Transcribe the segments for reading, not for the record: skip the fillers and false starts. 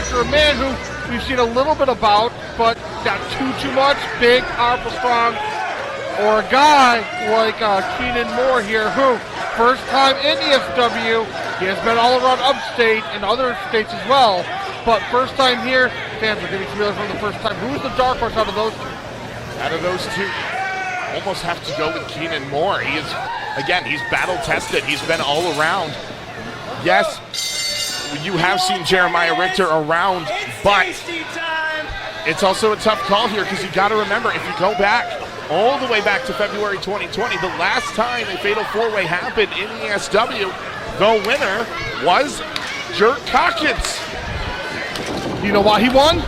after a man who we've seen a little bit about, but not too much, big, powerful, strong, or a guy like Keenan Moore here, who first time in ESW, he has been all around upstate and other states as well, but first time here, fans are getting familiar from the first time. Who's the dark horse out of those two? Out of those two, almost have to go with Keenan Moore. He is, again, he's battle tested. He's been all around. Yes, you have seen Jeremiah Richter around, but it's also a tough call here because you got to remember, if you go back all the way back to February 2020, the last time a Fatal 4-Way happened in ESW, the winner was Jerk Cockins. You know why he won?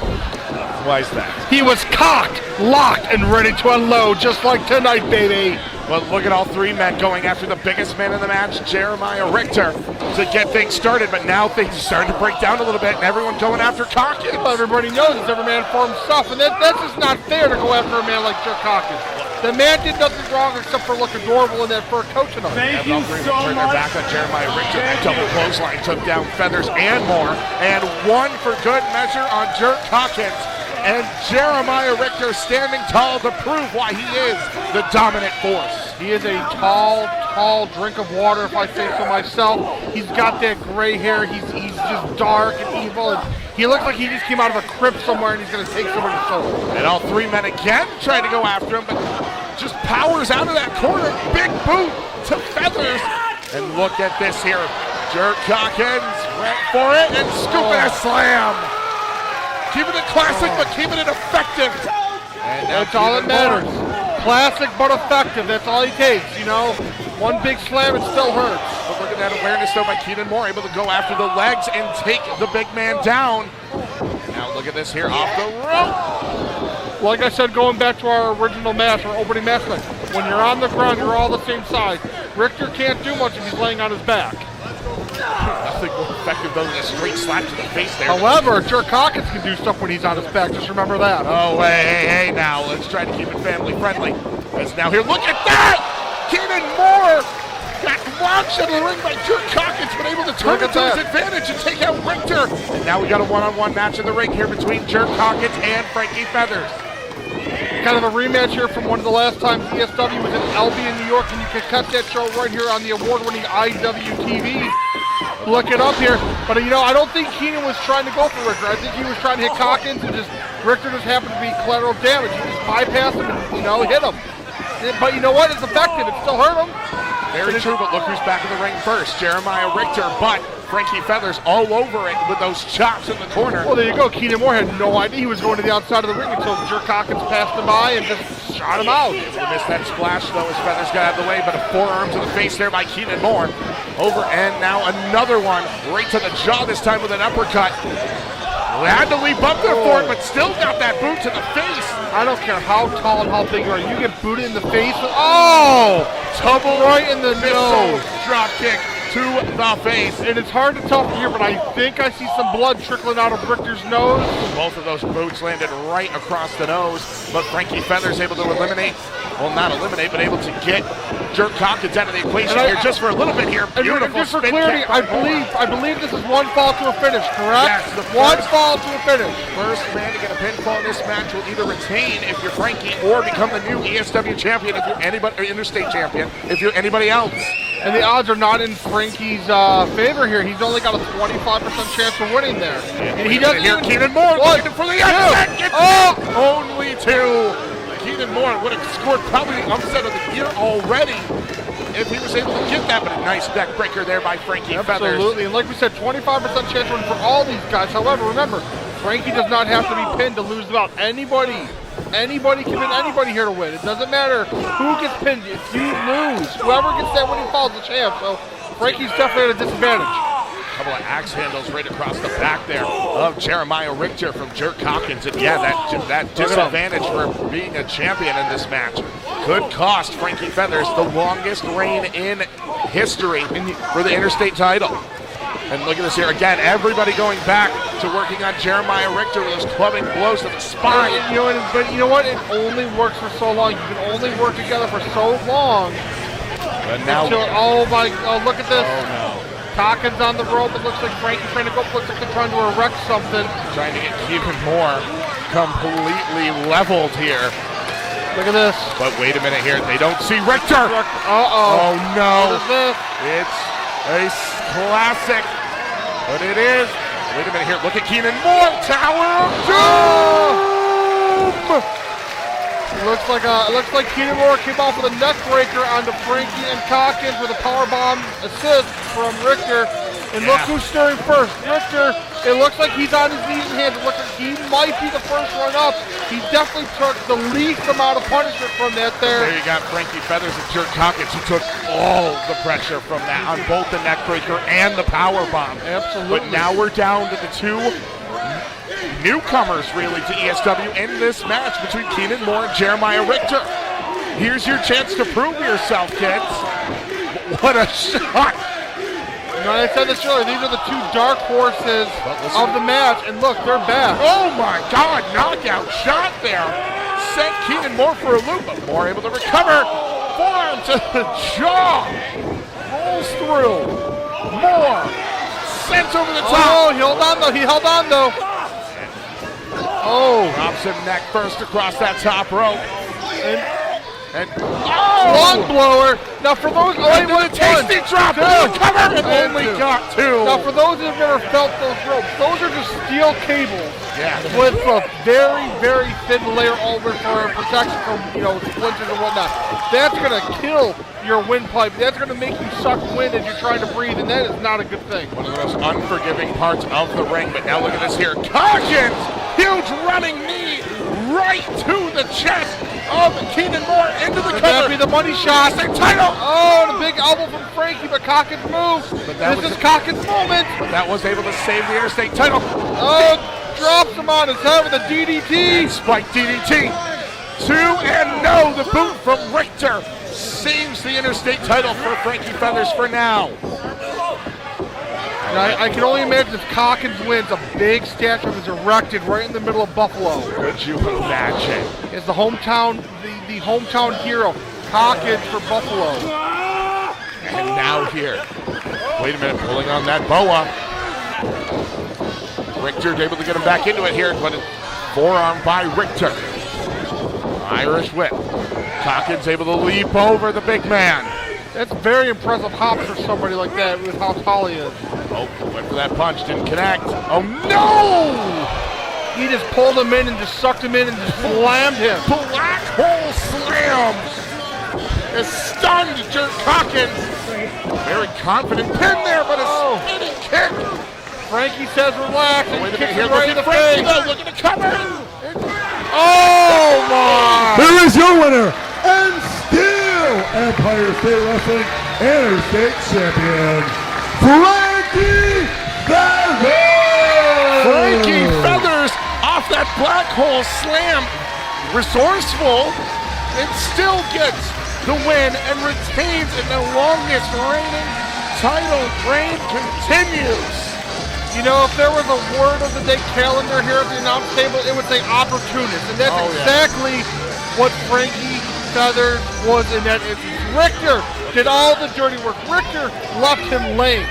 Why is that? He was cocked, locked, and ready to unload, just like tonight, baby. Well, look at all three men going after the biggest man in the match, Jeremiah Richter, to get things started. But now things are starting to break down a little bit, and everyone going after Cockins. Well, everybody knows it's every man for himself, and that's just not fair to go after a man like Jerk Cockins. The man did nothing wrong except for look adorable in that fur coaching him. Thank you so turn their back on Jeremiah Richter. That double clothesline took down Feathers and Moore, and one for good measure on Jerk Cockins. And Jeremiah Richter standing tall to prove why he is the dominant force. He is a tall drink of water, if I say so myself. He's got that gray hair. He's just dark and evil. And he looks like he just came out of a crypt somewhere and he's going to take somebody's soul. And all three men again trying to go after him, but just powers out of that corner. Big boot to Feathers. And look at this here. Jerk Cockins went for it and scooping a slam. Keeping it classic, but keeping it effective. And that's all that matters. Classic, but effective. That's all he takes, you know. One big slam, it still hurts. But look at that awareness, though, by Keenan Moore, able to go after the legs and take the big man down. Now look at this here, off the rope. Like I said, going back to our original match, our opening match, when you're on the ground, you're all the same size. Richter can't do much if he's laying on his back. Nothing more effective than a straight slap to the face there. However, Jerk Cockins can do stuff when he's on his back. Just remember that. Oh, hey, now. Let's try to keep it family friendly. As now here, look at that! Keenan Moore got launched into the ring by Jerk Cockins, but able to turn it to his advantage and take out Richter. And now we got a one-on-one match in the ring here between Jerk Cockins and Frankie Feathers. Kind of a rematch here from one of the last times ESW was in Albany, New York, and you can catch that show right here on the award-winning IWTV. Look it up here. But, you know, I don't think Keenan was trying to go for Richter. I think he was trying to hit Cockins, and Richter just happened to be collateral damage. He just bypassed him and, you know, hit him. But you know what? It's effective. It still hurt him. Very true, but look who's back in the ring first. Jeremiah Richter, but Frankie Feathers all over it with those chops in the corner. Well, there you go. Keenan Moore had no idea he was going to the outside of the ring until Jerk Cockins passed him by and just shot him out. Able to miss that splash, though, as Feathers got out of the way, but a forearm to the face there by Keenan Moore. Over, and now another one right to the jaw, this time with an uppercut. Had to leap up there for it, but still got that boot to the face. I don't care how tall and how big you are. You get booted in the face. Oh! Tumble right in the nose. Drop kick to the face. And it's hard to tell from here, but I think I see some blood trickling out of Richter's nose. Both of those boots landed right across the nose, but Frankie Feathers able to eliminate, well, not eliminate, but able to get Jerk Cockins out of the equation here just for a little bit here. Beautiful. And just for clarity, I believe this is one fall to a finish, correct? Yes, one fall to a finish. First man to get a pinfall in this match will either retain if you're Frankie or become the new ESW champion if you're anybody, or interstate champion if you're anybody else. And the odds are not in Frankie's favor here. He's only got a 25% chance of winning there. Yeah, and he doesn't hear Keenan Moore looking for the upset. Only two. Keenan Moore would have scored probably the upset of the year already if he was able to get that, but a nice neck breaker there by Frankie Feathers. Absolutely, and like we said, 25% chance of winning for all these guys. However, remember, Frankie does not have to be pinned to lose about anybody. Anybody can pin anybody here to win. It doesn't matter who gets pinned. If you lose, whoever gets that winning fall is the champ. So Frankie's definitely at a disadvantage. Couple of axe handles right across the back there of Jeremiah Richter from Jerk Cockins. And yeah, that disadvantage for being a champion in this match could cost Frankie Feathers the longest reign in history for the interstate title. And look at this here again, everybody going back to working on Jeremiah Richter with those clubbing blows to the spine. But you know what? It only works for so long. You can only work together for so long. But now, look at this. Oh no. Cockins on the rope. It looks like Frankie trying to go, looks like they're trying to erect something. Trying to get Keenan Moore completely leveled here. Look at this. But wait a minute here. They don't see Richter. Uh-oh. Oh, no. What is this? It's a classic. But it is. Wait a minute here. Look at Keenan Moore. Tower of Doom. It looks like Keenan Moore came off with a neck breaker onto Frankie and Cockins with a powerbomb assist from Richter. And look who's stirring first. Richter, it looks like he's on his knees and hands. It looks like he might be the first one up. He definitely took the least amount of punishment from that there. There you got Frankie Feathers and Jerk Cockins, who took all the pressure from that on both the neck breaker and the power bomb. Absolutely. But now we're down to the two newcomers, really, to ESW in this match between Keenan Moore and Jeremiah Richter. Here's your chance to prove yourself, kids. What a shot! You know, I said this earlier, these are the two dark horses of the match, and look, they're back. Oh my God, knockout shot there. Sent Keenan Moore for a loop, but Moore able to recover. Forearm to the jaw. Rolls through. Moore sent over the top. Oh, he held on though. Oh. Drops him neck first across that top rope. And lung blower. Now for those, tasty drop, cover, and only got two. Now for those that have never felt those ropes, those are just steel cables with a very, very thin layer over for protection from, splinters and whatnot. That's gonna kill your windpipe. That's gonna make you suck wind as you're trying to breathe, and that is not a good thing. One of the most unforgiving parts of the ring, but now look at this here. Cockins, huge running knee right to the chest of Keenan Moore into the cover. That'd be the money shot. Title. Oh, and a big elbow from Frankie, but Cockins moves. This is Cockins' moment. But that was able to save the Interstate title. Oh, drops him on his head with a DDT. Spike DDT. 2-0. The boot from Richter saves the Interstate title for Frankie Feathers for now. I can only imagine if Cockins wins, a big statue is erected right in the middle of Buffalo. Could you imagine? Is the hometown, the hometown hero, Cockins for Buffalo. And now here. Wait a minute, pulling on that boa. Richter's able to get him back into it here, but it's forearm by Richter. Irish whip. Cockins able to leap over the big man. That's very impressive hop for somebody like that with how tall he is. Oh, went for that punch, didn't connect. Oh no! He just pulled him in and just sucked him in and just slammed him. Black hole slam! Is stunned Jerk Cockins. Very confident pin there, but a spinning kick. Frankie says relax and kicks him right in the Frankie, face. Look at the cover. Oh my! Here is your winner and still Empire State Wrestling Interstate Champion, Frankie Feathers! Frankie Feathers off that black hole slam. Resourceful and still gets the win and retains in the longest reigning title reign continues. You know, if there was a word of the day calendar here at the announce table, it would say opportunist. And that's exactly what Frankie Feathers was in that instance. Richter did all the dirty work. Richter left him laying.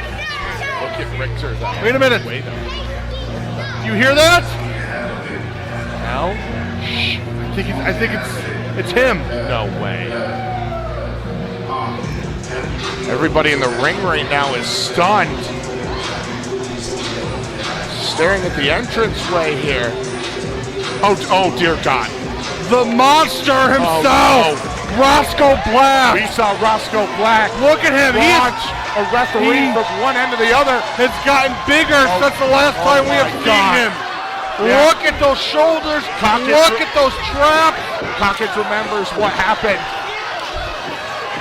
Look at Richter though. Wait a minute. Wait a minute. You hear that? Now? Shh. I think it's him. No way. Everybody in the ring right now is stunned. Staring at the entranceway here. Oh dear God. The monster himself, Roscoe Black. We saw Roscoe Black. Look at him. Launch a referee from one end to the other. It's gotten bigger since the last time we have seen him. Yeah. Look at those shoulders. Look at those traps. Cockins remembers what happened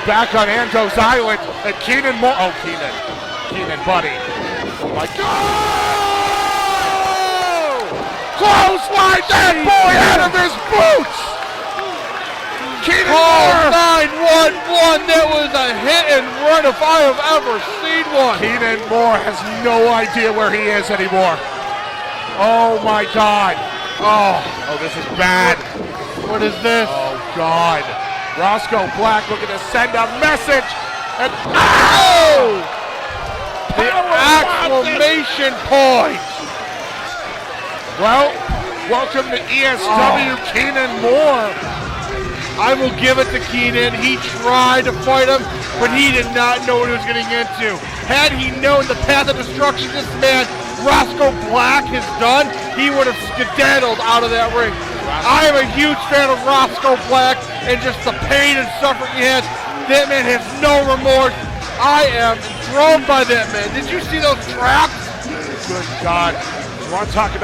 back on Ando's Island. And Keenan Moore. Oh, Keenan, buddy. Oh my God. Clothesline that boy out of his boots! Keenan Moore! 9-1-1, that was a hit and run if I have ever seen one. Keenan Moore has no idea where he is anymore. Oh my God. Oh, this is bad. What is this? Oh God. Roscoe Black looking to send a message. And oh! The exclamation point. Well, welcome to ESW, Keenan Moore. I will give it to Keenan. He tried to fight him, but he did not know what he was getting into. Had he known the path of destruction this man, Roscoe Black, has done, he would have skedaddled out of that ring. I am a huge fan of Roscoe Black and just the pain and suffering he has. That man has no remorse. I am enthralled by that man. Did you see those traps? Good God. You want to talk about